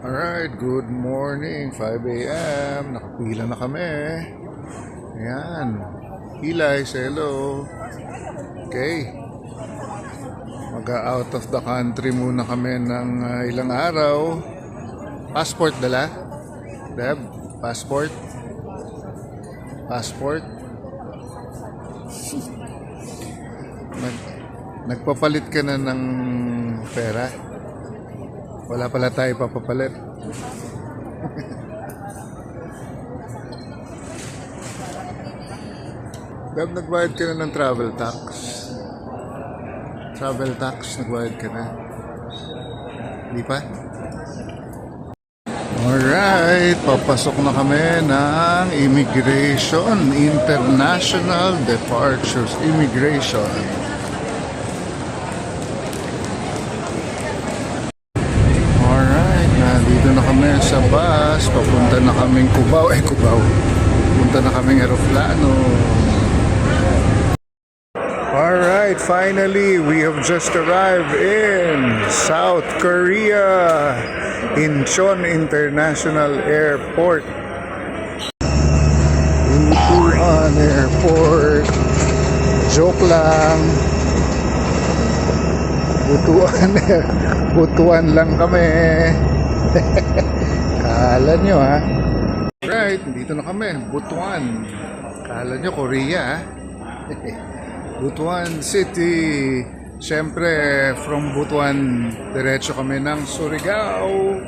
Alright, good morning, 5 a.m. Nakapila na kami. Ayan. Pilay, hello. Okay. Mag-out of the country muna kami ng ilang araw. Passport dala? Deb, passport? Passport? Nagpapalit ka na ng pera? Wala pala tayo papapalit. Dab, nagbayad ka na ng travel tax. Travel tax, nagbayad ka na. Di pa? Alright, papasok na kami ng Immigration, International Departures Immigration. Dito na kami sa bus, papunta na kaming Cubao. Punta na kaming eroplano. Alright, finally, we have just arrived in South Korea, Incheon International Airport. Incheon Airport. Joke lang. Butuan lang kami. Kala nyo ha. Right, dito na kami, Butuan. Kala nyo Korea ha. Butuan City. Siyempre from Butuan diretso kami ng Surigao.